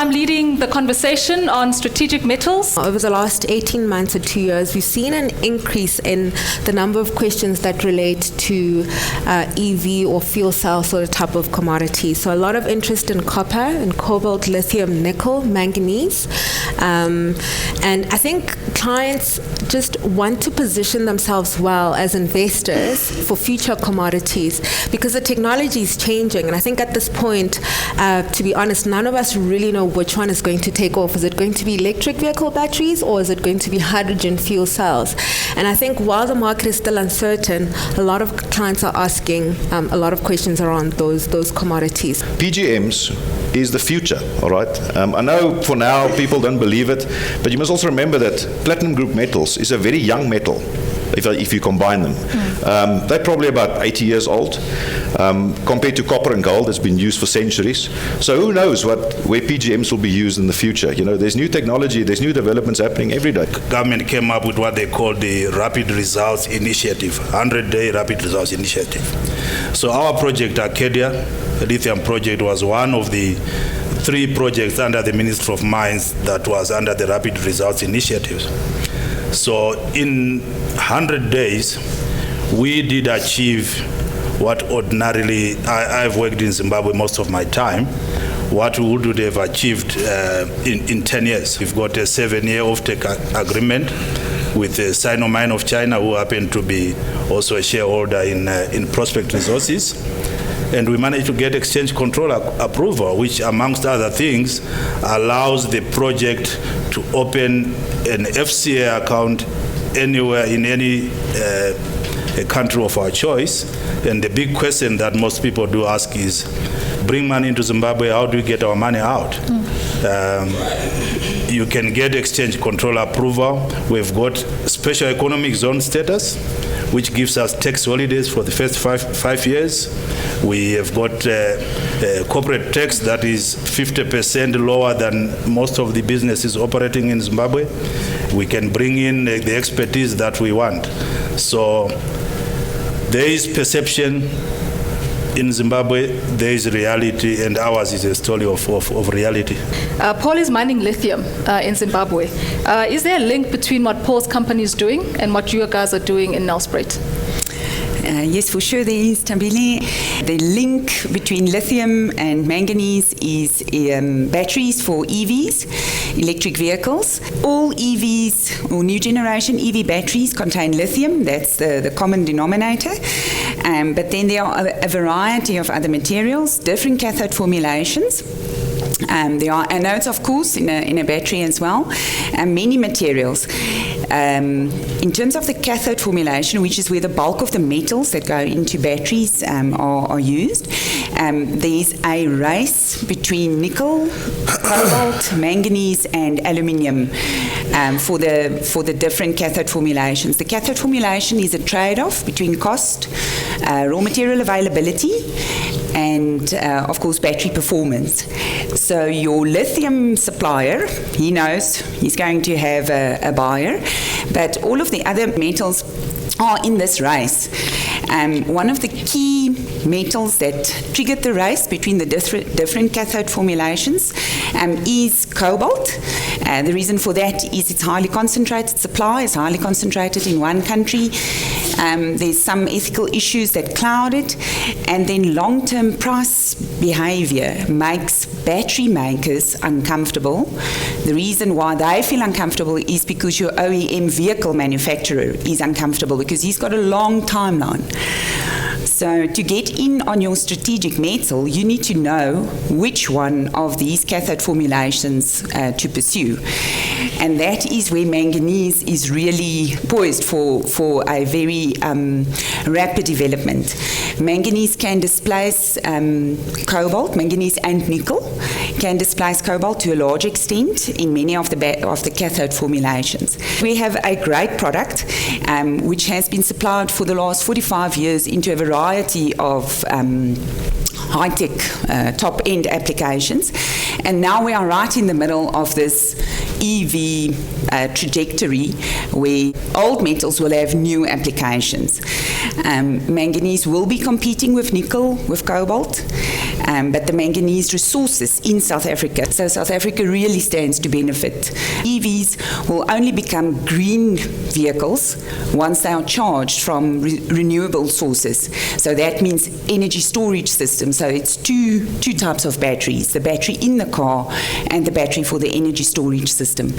I'm leading the conversation on strategic metals. Over the last 18 months or 2 years, we've seen an increase in the number of questions that relate to EV or fuel cell sort of type of commodities. So a lot of interest in copper and cobalt, lithium, nickel, manganese. And I think clients just want to position themselves well as investors for future commodities because the technology is changing. And I think at this point, to be honest, none of us really know which one is going to take off. Is it going to be electric vehicle batteries or is it going to be hydrogen fuel cells? And I think while the market is still uncertain, a lot of clients are asking a lot of questions around those commodities. PGMs is the future, all right? I know for now people don't believe it, but you must also remember that platinum group metals is a very young metal if you combine them. They're probably about 80 years old compared to copper and gold that's been used for centuries. So who knows where PGMs will be used in the future. You know, there's new technology, there's new developments happening every day. Government came up with what they call the Rapid Results Initiative, 100-day Rapid Results Initiative. So our project, Arcadia, the lithium project, was one of the 3 projects under the Ministry of Mines that was under the Rapid Results Initiative. So in 100 days, we did achieve what ordinarily, I've worked in Zimbabwe most of my time, what we would have achieved in 10 years. We've got a 7-year offtake agreement with Sinomine of China, who happen to be also a shareholder in Prospect Resources. And we managed to get exchange control approval, which amongst other things allows the project to open an FCA account anywhere in any country of our choice. And the big question that most people do ask is, bring money into Zimbabwe, how do we get our money out? You can get exchange control approval. We've got special economic zone status, which gives us tax holidays for the first five years. We have got corporate tax that is 50% lower than most of the businesses operating in Zimbabwe. We can bring in the expertise that we want. So there is perception in Zimbabwe, there is reality, and ours is a story of reality. Paul is mining lithium in Zimbabwe. Is there a link between what Paul's company is doing and what you guys are doing in Nelspruit? Yes, for sure there is, Tambili. The link between lithium and manganese is batteries for EVs, electric vehicles. All EVs or new generation EV batteries contain lithium. That's the common denominator. But then there are a variety of other materials, different cathode formulations. There are anodes, of course, in a battery as well, and many materials. In terms of the cathode formulation, which is where the bulk of the metals that go into batteries are used, there's a race between nickel, cobalt, manganese, and aluminium for the different cathode formulations. The cathode formulation is a trade-off between cost, raw material availability, and of course battery performance. So your lithium supplier, he knows he's going to have a buyer, but all of the other metals are in this race. One of the key metals that triggered the race between the different cathode formulations is cobalt. The reason for that is it's highly concentrated supply, it's highly concentrated in one country. There's some ethical issues that cloud it, and then long-term price behavior makes battery makers uncomfortable. The reason why they feel uncomfortable is because your OEM vehicle manufacturer is uncomfortable because he's got a long timeline. So to get in on your strategic metal, you need to know which one of these cathode formulations to pursue. And that is where manganese is really poised for a very rapid development. Manganese can displace cobalt, manganese and nickel can displace cobalt to a large extent in many of the cathode formulations. We have a great product which has been supplied for the last 45 years into a variety of high-tech, top-end applications. And now we are right in the middle of this EV trajectory where old metals will have new applications. Manganese will be competing with nickel, with cobalt. but the manganese resources in South Africa. So South Africa really stands to benefit. EVs will only become green vehicles once they are charged from renewable sources. So that means energy storage systems. So it's two types of batteries, the battery in the car and the battery for the energy storage system.